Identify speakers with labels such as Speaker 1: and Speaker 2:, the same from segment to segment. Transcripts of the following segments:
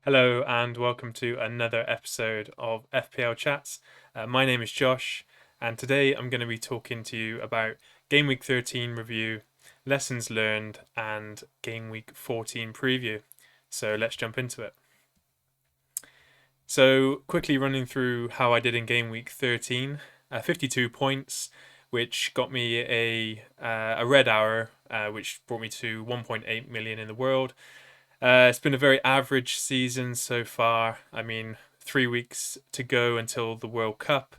Speaker 1: Hello and welcome to another episode of FPL Chats. My name is Josh, and today I'm going to be talking to you about Game Week 13 review, lessons learned, and Game Week 14 preview. So let's jump into it. So, quickly running through how I did in Game Week 13, 52 points, which got me a red hour, which brought me to 1.8 million in the world. It's been a very average season so far. I mean, 3 weeks to go until the World Cup.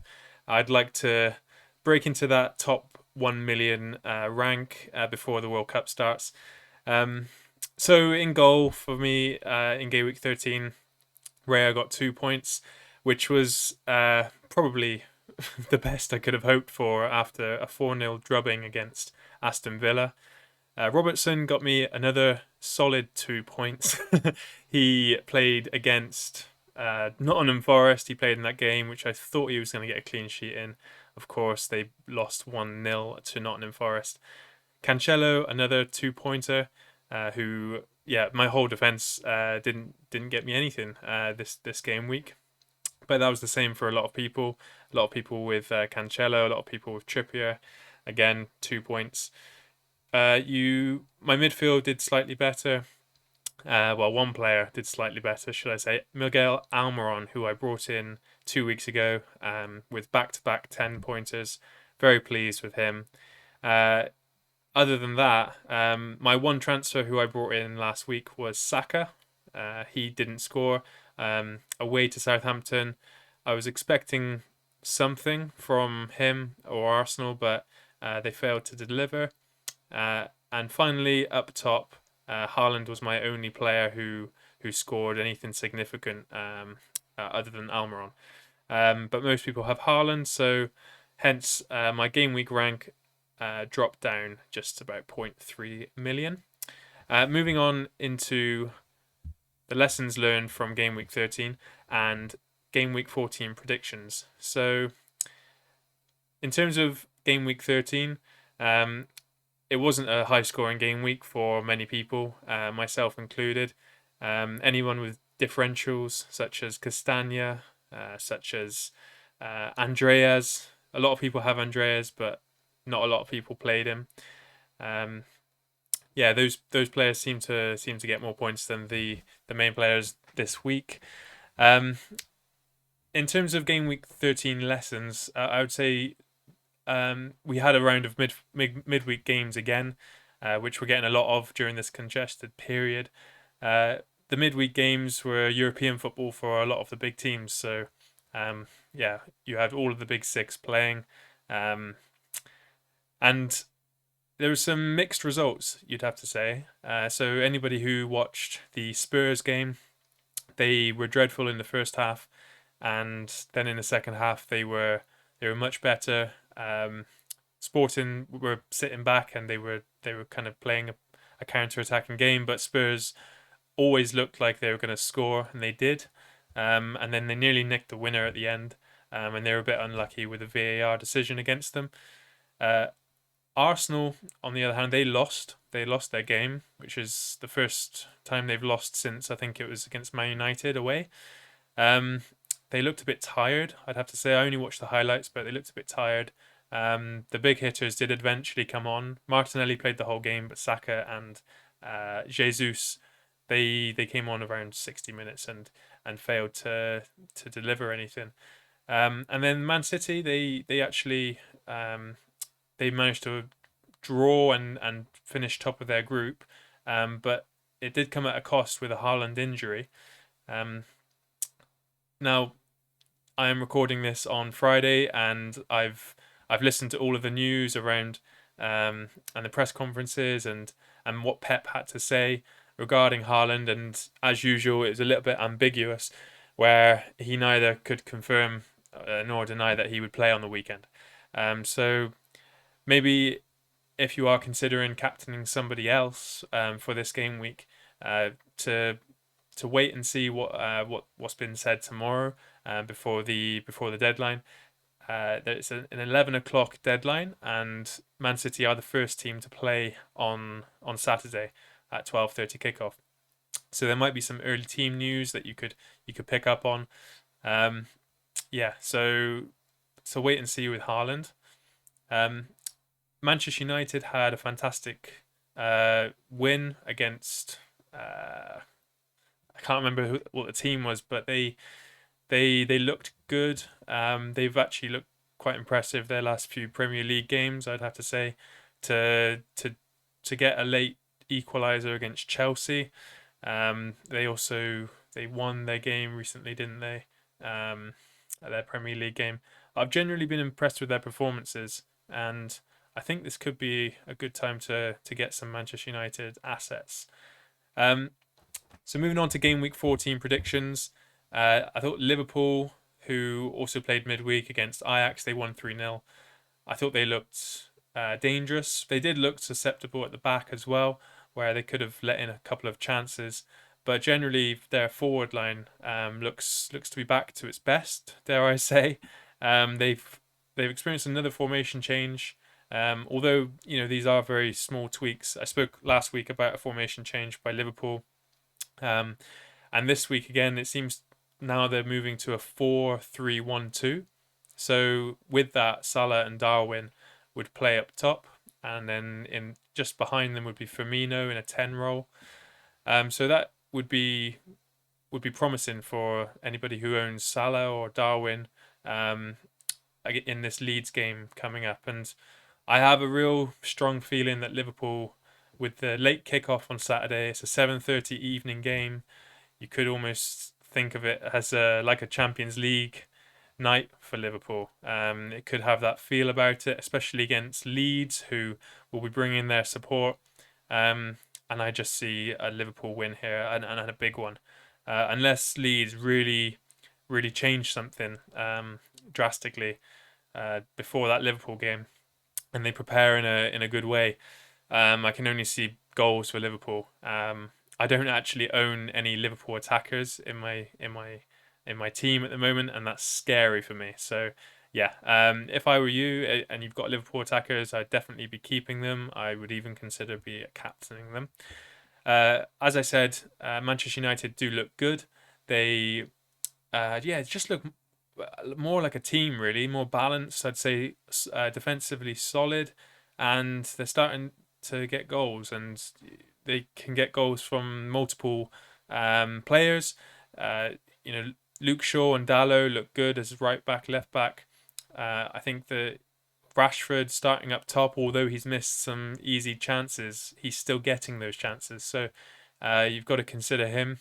Speaker 1: I'd like to break into that top 1 million rank before the World Cup starts. So in goal for me in Game Week 13, Ray, I got 2 points, which was probably the best I could have hoped for after a 4-0 drubbing against Aston Villa. Robertson got me another solid 2 points. He played against Nottingham Forest. He played in that game, which I thought he was going to get a clean sheet in. Of course, they lost 1-0 to Nottingham Forest. Cancelo, another 2-pointer, who, yeah, my whole defence didn't get me anything this game week. But that was the same for a lot of people. A lot of people with Cancelo, a lot of people with Trippier. Again, 2 points. My midfield did slightly better. Well, one player did slightly better, should I say? Miguel Almiron, who I brought in 2 weeks ago, with back-to-back 10-pointers. Very pleased with him. Other than that, my one transfer who I brought in last week was Saka. He didn't score. Away to Southampton, I was expecting something from him or Arsenal, but they failed to deliver. And finally, up top, Haaland was my only player who scored anything significant other than Almiron. But most people have Haaland, so hence my game week rank dropped down just about 0.3 million. Moving on into the lessons learned from game week 13 and game week 14 predictions. So, in terms of game week 13, it wasn't a high scoring game week for many people, myself included. Anyone with differentials such as Castagna, such as Andreas. A lot of people have Andreas, but not a lot of people played him. Yeah, those players seem to get more points than the main players this week. In terms of game week 13 lessons, I would say we had a round of midweek games again, which we're getting a lot of during this congested period. The midweek games were European football for a lot of the big teams, so yeah, you had all of the big six playing, and there were some mixed results, you'd have to say. So anybody who watched the Spurs game, they were dreadful in the first half, and then in the second half they were much better. Sporting were sitting back and they were kind of playing a counter-attacking game, but Spurs always looked like they were going to score, and they did. And then they nearly nicked the winner at the end, and they were a bit unlucky with a VAR decision against them. Arsenal, on the other hand, they lost. They lost their game, which is the first time they've lost since I think it was against Man United away. They looked a bit tired, I'd have to say. I only watched the highlights, but they looked a bit tired. The big hitters did eventually come on. Martinelli played the whole game, but Saka and Jesus, they came on around 60 minutes and failed to deliver anything. And then Man City, they actually they managed to draw and finish top of their group, but it did come at a cost with a Haaland injury. Now, I am recording this on Friday, and I've listened to all of the news around and the press conferences and what Pep had to say regarding Haaland, and as usual, it was a little bit ambiguous, where he neither could confirm nor deny that he would play on the weekend. So maybe if you are considering captaining somebody else for this game week, to wait and see what's been said tomorrow before the deadline. It's an 11 o'clock deadline, and Man City are the first team to play on Saturday at 12:30 kickoff. So there might be some early team news that you could pick up on. Um, yeah, so wait and see with Haaland. Um, Manchester United had a fantastic win against. I can't remember what the team was, but they looked good. They've actually looked quite impressive their last few Premier League games, I'd have to say, to get a late equaliser against Chelsea. They won their game recently, didn't they? Their Premier League game. I've generally been impressed with their performances, and I think this could be a good time to get some Manchester United assets. Um, so moving on to game week 14 predictions. I thought Liverpool, who also played midweek against Ajax, they won 3-0. I thought they looked dangerous. They did look susceptible at the back as well, where they could have let in a couple of chances. But generally, their forward line looks to be back to its best, dare I say. They've experienced another formation change. Although these are very small tweaks. I spoke last week about a formation change by Liverpool. And this week again, it seems now they're moving to a 4-3-1-2. So with that, Salah and Darwin would play up top, and then in just behind them would be Firmino in a 10 role. So that would be promising for anybody who owns Salah or Darwin in this Leeds game coming up. And I have a real strong feeling that Liverpool, with the late kickoff on Saturday, it's a 7:30 evening game. You could almost think of it as like a Champions League night for Liverpool. It could have that feel about it, especially against Leeds, who will be bringing their support. And I just see a Liverpool win here, and a big one. Unless Leeds really change something drastically before that Liverpool game, and they prepare in a good way. I can only see goals for Liverpool. I don't actually own any Liverpool attackers in my team at the moment, and that's scary for me. So yeah, if I were you and you've got Liverpool attackers, I'd definitely be keeping them. I would even consider be captaining them. As I said, Manchester United do look good. They just look more like a team, really, more balanced. I'd say defensively solid, and they're starting to get goals, and they can get goals from multiple players. Uh, Luke Shaw and Dalot look good as right back, left back. I think that Rashford starting up top, although he's missed some easy chances, he's still getting those chances. So you've got to consider him.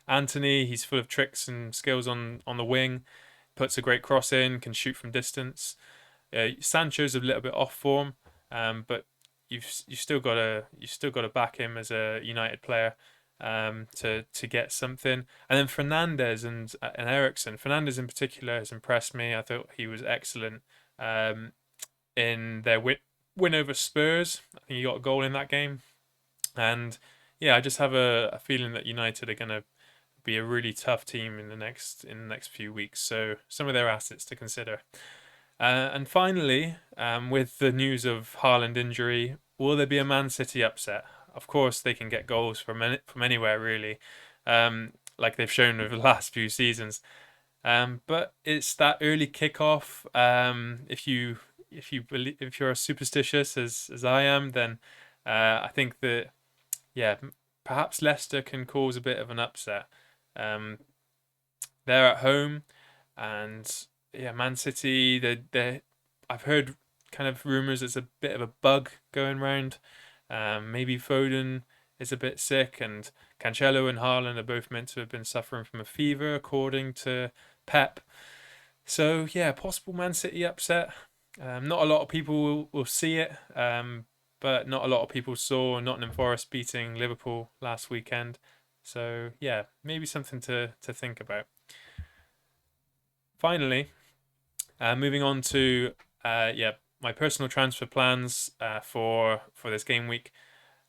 Speaker 1: Anthony, he's full of tricks and skills on the wing, puts a great cross in, can shoot from distance. Sancho's a little bit off form, but you've still got to back him as a United player to get something. And then Fernandes and Eriksen. Fernandes in particular has impressed me. I thought he was excellent in their win over Spurs. I think he got a goal in that game, and yeah, I just have a feeling that United are going to be a really tough team in the next few weeks. So some of their assets to consider. And finally, with the news of Haaland injury, will there be a Man City upset? Of course, they can get goals from anywhere really, like they've shown over the last few seasons. But it's that early kickoff. If you're as superstitious as I am, then I think that yeah, perhaps Leicester can cause a bit of an upset. Um, they're at home, and yeah, Man City. They I've heard kind of rumors there's a bit of a bug going round. Maybe Foden is a bit sick, and Cancelo and Haaland are both meant to have been suffering from a fever, according to Pep. So yeah, possible Man City upset. Not a lot of people will see it, but not a lot of people saw Nottingham Forest beating Liverpool last weekend. So yeah, maybe something to think about. Finally, moving on to my personal transfer plans for this game week.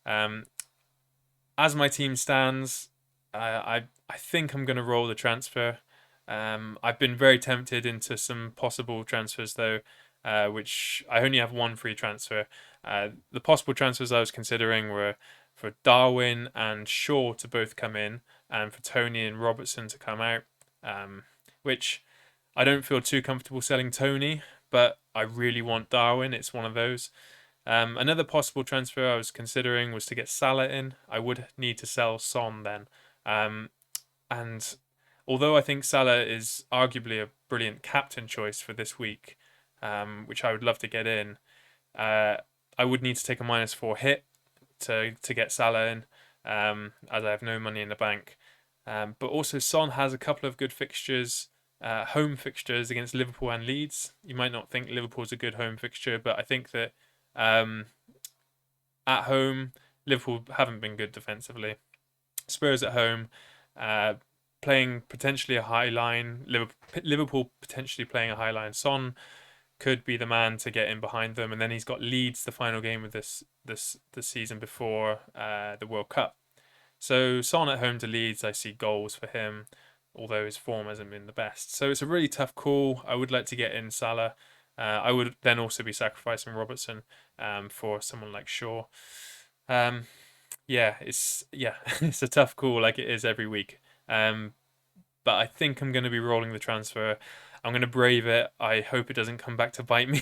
Speaker 1: As my team stands, I think I'm going to roll the transfer. I've been very tempted into some possible transfers though, which I only have one free transfer. The possible transfers I was considering were for Darwin and Shaw to both come in, and for Tony and Robertson to come out, which I don't feel too comfortable selling Tony, but I really want Darwin. It's one of those. Another possible transfer I was considering was to get Salah in. I would need to sell Son then. And although I think Salah is arguably a brilliant captain choice for this week, which I would love to get in, I would need to take a -4 hit to get Salah in, as I have no money in the bank. But also Son has a couple of good fixtures, home fixtures against Liverpool and Leeds. You might not think Liverpool's a good home fixture, but I think that at home, Liverpool haven't been good defensively. Spurs at home, playing potentially a high line. Liverpool potentially playing a high line. Son could be the man to get in behind them, and then he's got Leeds, the final game of this season before the World Cup. So Son at home to Leeds, I see goals for him, although his form hasn't been the best. So it's a really tough call. I would like to get in Salah. I would then also be sacrificing Robertson for someone like Shaw. It's it's a tough call, like it is every week. But I think I'm going to be rolling the transfer. I'm going to brave it. I hope it doesn't come back to bite me,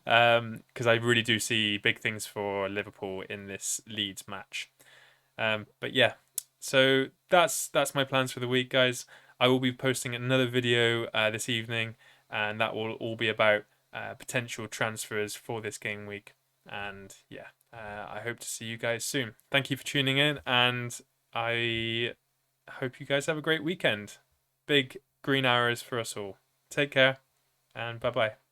Speaker 1: because I really do see big things for Liverpool in this Leeds match. But yeah, so that's my plans for the week, guys. I will be posting another video this evening, and that will all be about potential transfers for this game week. And yeah, I hope to see you guys soon. Thank you for tuning in, and I hope you guys have a great weekend. Big green arrows for us all. Take care, and bye bye.